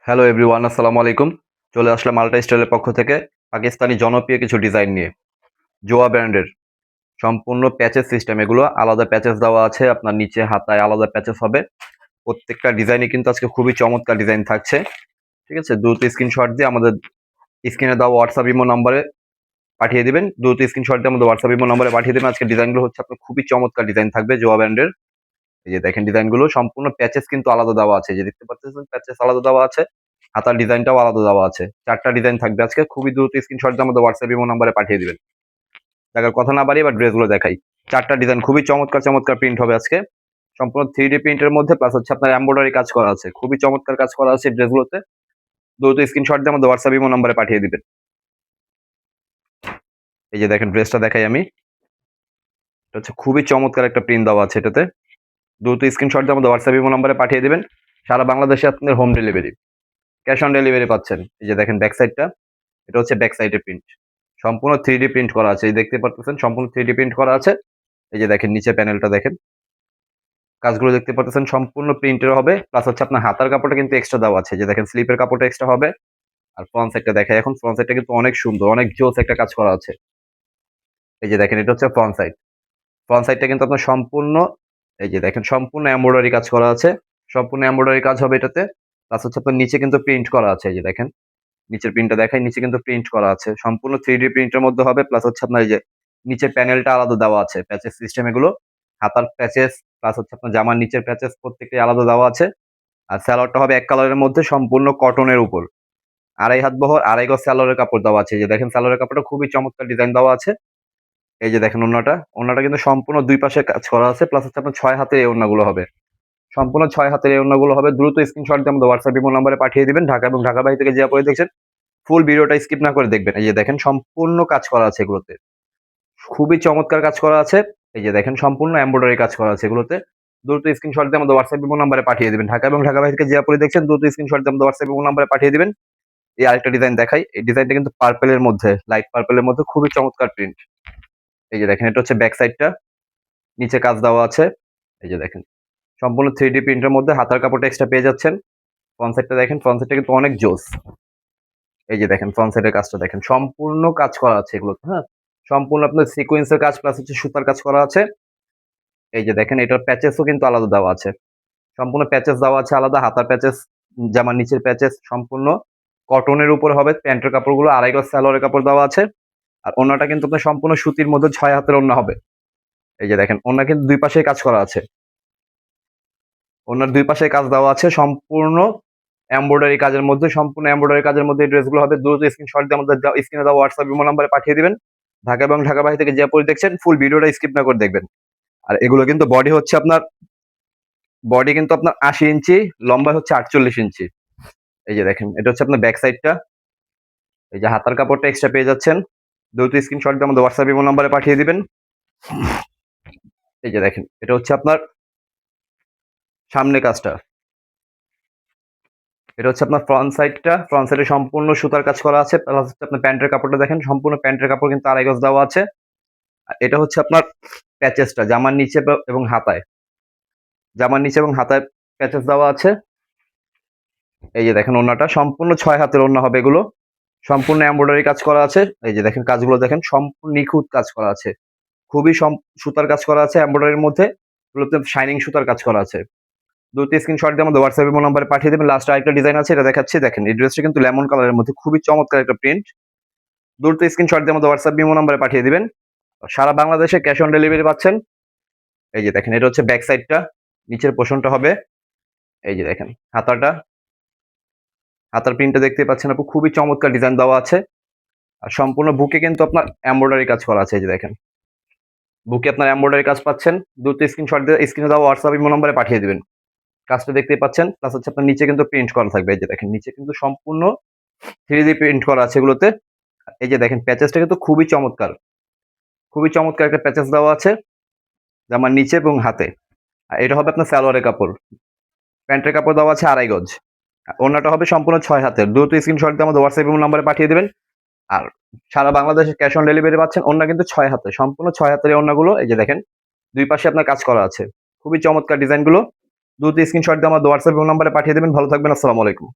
Hello everyone, আসসালামু আলাইকুম। চলে আসলাম মাল্টা স্টাইলের পক্ষ থেকে পাকিস্তানি জনপ্রিয় কিছু ডিজাইন নিয়ে। জোয়া ব্র্যান্ডের সম্পূর্ণ প্যাচেস সিস্টেম, এগুলো আলাদা প্যাচেস দেওয়া আছে। আপনার নিচে হাতায় আলাদা প্যাচেস হবে। প্রত্যেকটা ডিজাইনই কিন্তু আজকে খুবই চমৎকার ডিজাইন থাকছে। ঠিক আছে, দ্রুত স্ক্রিনশট দিয়ে আমাদের স্ক্রিনে দেওয়া হোয়াটসঅ্যাপ ইমো নম্বরে পাঠিয়ে দিবেন। দ্রুত স্ক্রিনশট দিয়ে আমাদের হোয়াটসঅ্যাপ ইমো নম্বরে পাঠিয়ে দেবেন। আজকে ডিজাইনগুলো হচ্ছে আপনার খুবই চমৎকার ডিজাইন থাকবে জোয়া ব্র্যান্ডের। এই যে দেখেন ডিজাইনগুলো সম্পূর্ণ প্যাচেস কিন্তু আলাদা দেওয়া আছে, যে দেখতে পাচ্ছেন প্যাচেস আলাদা দেওয়া আছে, হাতার ডিজাইনটাও আলাদা দেওয়া আছে। 4টা ডিজাইন থাকবে আজকে। খুবই দ্রুত স্ক্রিনশট দিয়ে আমাদের হোয়াটসঅ্যাপ ইমো নম্বরে পাঠিয়ে দিবেন। দেখার কথা না বাড়িয়ে এবার ড্রেসগুলো দেখাই। 4টা ডিজাইন খুবই চমৎকার চমৎকার প্রিন্ট হবে আজকে। সম্পূর্ণ 3D প্রিন্টের মধ্যে প্লাস হচ্ছে আপনার এমব্রয়ডারি কাজ করা আছে। খুবই চমৎকার কাজ করা আছে ড্রেসগুলোতে। দ্রুত স্ক্রিনশট দিয়ে আমাদের হোয়াটসঅ্যাপ ইমো নম্বরে পাঠিয়ে দিবেন। এই যে দেখেন ড্রেসটা দেখাই আমি। এটা হচ্ছে খুবই চমৎকার একটা প্রিন্ট দেওয়া আছে এটাতে। দ্রুত স্ক্রিনশট দিয়ে আমাদের হোয়াটসঅ্যাপ ইমো নম্বরে পাঠিয়ে দিবেন। সারা বাংলাদেশে আপনাদের home delivery, cash on delivery পাচ্ছেন। এই যে দেখেন ব্যাক সাইডটা, এটা হচ্ছে ব্যাক সাইডের প্রিন্ট। সম্পূর্ণ 3D প্রিন্ট করা আছে, এই দেখতে পারতেছেন সম্পূর্ণ 3D প্রিন্ট করা আছে। এই যে দেখেন নিচে প্যানেলটা দেখেন, কাজগুলো দেখতে পারতেছেন সম্পূর্ণ প্রিন্টের হবে। প্লাস হচ্ছে আপনার হাতার কাপড়টা কিন্তু এক্সট্রা দেওয়া আছে। এই যে দেখেন স্লিপের কাপড়টা এক্সট্রা হবে। আর ফ্রন্ট সাইডটা দেখাই এখন। ফ্রন্ট সাইডটা কিন্তু অনেক সুন্দর, অনেক জোস একটা কাজ করা আছে। এই যে দেখেন এটা হচ্ছে ফ্রন্ট সাইড। ফ্রন্ট সাইডটা কিন্তু আপনার সম্পূর্ণ, এই যে দেখেন সম্পূর্ণ এমব্রয়ডারি কাজ করা আছে। সম্পূর্ণ এমব্রয়ডারি কাজ হবে এটাতে। প্লাস হচ্ছে আপনার নিচে কিন্তু প্রিন্ট করা আছে। এই যে দেখেন নিচের প্রিন্টটা দেখাই, নিচে কিন্তু প্রিন্ট করা আছে। সম্পূর্ণ 3D প্রিন্টের মধ্যে হবে। প্লাস হচ্ছে আপনার এই যে নিচের প্যানেলটা আলাদা দেওয়া আছে, প্যাচেস সিস্টেম এগুলো। হাতার প্যাচেস প্লাস হচ্ছে আপনার জামার নিচের প্যাচেস প্রত্যেকটাই আলাদা দেওয়া আছে। আর সালোয়ারটা হবে এক কালারের মধ্যে সম্পূর্ণ কটনের উপর। 2.5 হাত বহর 2.5 গজ সালোয়ারের কাপড় দেওয়া আছে। এই যে দেখেন সালোয়ারের কাপড়টা খুবই চমৎকার ডিজাইন দেওয়া আছে। এই যে দেখেন ওড়নাটা কিন্তু সম্পূর্ণ 2 পাশে কাজ করা আছে। প্লাস হচ্ছে আপনার 6 হাতের এই ওড়নাগুলো হবে। সম্পূর্ণ 6 হাতের এই ওড়নাগুলো হবে। দ্রুত স্ক্রিনশট দিয়ে আমাদের হোয়াটসঅ্যাপ ইমো নম্বরে পাঠিয়ে দিবেন। ঢাকা এবং ঢাকার বাইরে থেকে যে পরে দেখছেন ফুল ভিডিওটা স্কিপ না করে দেখবেন। এই যে দেখেন সম্পূর্ণ কাজ করা আছে এগুলোতে। খুবই চমৎকার কাজ করা আছে। এই যে দেখেন সম্পূর্ণ এমব্রয়ডারি কাজ করা আছে এগুলোতে। দ্রুত স্ক্রিনশট দিয়ে আমাদের হোয়াটসঅ্যাপ ইমো নম্বরে পাঠিয়ে দিবেন। ঢাকা এবং ঢাকা বাইরে থেকে যে পরে দেখছেন দ্রুত স্ক্রিনশট দিয়ে আমাদের হোয়াটসঅ্যাপ ইমো নম্বরে পাঠিয়ে দিবেন। এই আরেকটা ডিজাইন দেখাই। এই ডিজাইনটা কিন্তু পার্পেলের মধ্যে, লাইট পার্পেলের মধ্যে খুবই চমৎকার প্রিন্ট। এই যে দেখেন এটা হচ্ছে ব্যাক সাইডটা, নিচে কাজ দেওয়া আছে। এই যে দেখেন সম্পূর্ণ 3D প্রিন্টের মধ্যে হাতার কাপড়টা এক্সট্রা পেয়ে যাচ্ছেন। ফ্রন্ট সাইডটা দেখেন, ফ্রন্ট সাইডটা কিন্তু অনেক জোস। এই যে দেখেন ফ্রন্ট সাইডের কাজটা দেখেন সম্পূর্ণ কাজ করা আছে এগুলোতে। হ্যাঁ, সম্পূর্ণ আপনার সিকোয়েন্সের কাজ প্লাস হচ্ছে সুতার কাজ করা আছে। এই যে দেখেন এটার প্যাচেসও কিন্তু আলাদা দেওয়া আছে। সম্পূর্ণ প্যাচেস দেওয়া আছে আলাদা। হাতার প্যাচেস, জামার নিচের প্যাচেস সম্পূর্ণ কটনের উপর হবে। প্যান্টের কাপড়গুলো 2.5 গজ সালোয়ারের কাপড় দেওয়া আছে। আর ওড়নাটা কিন্তু আপনার সম্পূর্ণ সুতির মধ্যে 6 হাতের ওড়না হবে। এই যে দেখেন ওড়না কিন্তু 2 পাশেই কাজ করা আছে। ওড়নার 2 পাশে কাজ দেওয়া আছে সম্পূর্ণ এমব্রয়ডারি কাজের মধ্যে। সম্পূর্ণ এমব্রয়ডারি কাজের মধ্যে এই ড্রেসগুলো হবে। দ্রুত স্ক্রিনশট দিয়ে আমাদের স্ক্রিনে দেওয়া হোয়াটসঅ্যাপ ইমো নম্বরে পাঠিয়ে দিবেন। ঢাকা এবং ঢাকা বাইরে থেকে যে পরে দেখছেন ফুল ভিডিওটা স্কিপ না করে দেখবেন। আর এগুলো কিন্তু বডি হচ্ছে আপনার, বডি কিন্তু আপনার 80 ইঞ্চি, লম্বা হচ্ছে 48 ইঞ্চি। এই যে দেখেন এটা হচ্ছে আপনার ব্যাক সাইডটা। এই যে হাতার কাপড়টা এক্সট্রা পেয়ে যাচ্ছেন। দ্রুত স্ক্রিনশট দিয়ে আমাদের হোয়াটসঅ্যাপ ইমো নম্বরে পাঠিয়ে দিবেন। এই যে দেখেন এটা হচ্ছে আপনার সামনে কাজটা। এটা হচ্ছে আপনার ফ্রন্ট সাইডটা। ফ্রন্ট সাইডে সম্পূর্ণ সুতার কাজ করা আছে। প্লাস হচ্ছে আপনার প্যান্টের কাপড়টা দেখেন সম্পূর্ণ প্যান্টের কাপড় কিন্তু 2.5 গজ দেওয়া আছে। আর এটা হচ্ছে আপনার প্যাচেসটা জামার নিচে এবং হাতায়, জামার নিচে এবং হাতায় প্যাচেস দেওয়া আছে। এই যে দেখেন ওড়নাটা সম্পূর্ণ 6 হাতের ওড়না হবে এগুলো। সম্পূর্ণ এমব্রয়ডারি কাজ করা আছে। এই যে দেখেন কাজগুলো দেখেন সম্পূর্ণ নিখুঁত কাজ করা আছে। খুবই সুতার কাজ করা আছে এমব্রয়ডারির মধ্যে। এগুলোতে শাইনিং সুতার কাজ করা আছে। দ্রুত স্ক্রিনশট দিয়ে আমাদের হোয়াটসঅ্যাপ ইমো নম্বরে পাঠিয়ে দেবেন। লাস্ট আরেকটা ডিজাইন আছে, এটা দেখাচ্ছি। দেখেন এই ড্রেসটা কিন্তু লেমন কালারের মধ্যে খুবই চমৎকার একটা প্রিন্ট। দ্রুত স্ক্রিনশট দিয়ে আমাদের হোয়াটসঅ্যাপ ইমো নম্বরে পাঠিয়ে দিবেন। সারা বাংলাদেশে ক্যাশ অন ডেলিভারি পাচ্ছেন। এই যে দেখেন এটা হচ্ছে ব্যাক সাইডটা, নিচের পোর্শনটা হবে। এই যে দেখেন হাতাটা, হাতার প্রিন্টটা দেখতে পাচ্ছেন আপু, খুবই চমৎকার ডিজাইন দেওয়া আছে। আর সম্পূর্ণ বুকে কিন্তু আপনার এমব্রয়ডারি কাজ করা আছে। এই যে দেখেন বুকে আপনার এমব্রয়ডারি কাজ পাচ্ছেন। দ্রুত স্ক্রিনশট দিয়ে স্ক্রিনে দেওয়া হোয়াটসঅ্যাপ ইমো নম্বরে পাঠিয়ে দিবেন। কাজটা দেখতেই পাচ্ছেন। প্লাস হচ্ছে আপনার নিচে কিন্তু প্রিন্ট করা থাকবে। এই যে দেখেন নিচে কিন্তু সম্পূর্ণ 3D প্রিন্ট করা আছে এগুলোতে। এই যে দেখেন প্যাচেসটা কিন্তু খুবই চমৎকার, খুবই চমৎকার একটা প্যাচেস দেওয়া আছে জামার নিচে এবং হাতে। আর এটা হবে আপনার সালোয়ারের কাপড়। প্যান্টের কাপড় দেওয়া আছে 2.5 গজ। ওড়নাটা হবে সম্পূর্ণ 6 হাতের। দ্রুত স্ক্রিনশট দিয়ে আমাদের হোয়াটসঅ্যাপ নম্বরে পাঠিয়ে দিবেন। আর সারা বাংলাদেশে ক্যাশ অন ডেলিভারি পাচ্ছেন। ওড়না কিন্তু 6 হাতে, সম্পূর্ণ 6 হাতের এই ওড়নাগুলো। এই যে দেখেন 2 পাশে আপনার কাজ করা আছে। খুবই চমৎকার ডিজাইনগুলো। দ্রুত স্ক্রিনশট দিয়ে আমাদের হোয়াটসঅ্যাপ নম্বরে পাঠিয়ে দিবেন। ভালো থাকবেন, আসসালামু আলাইকুম।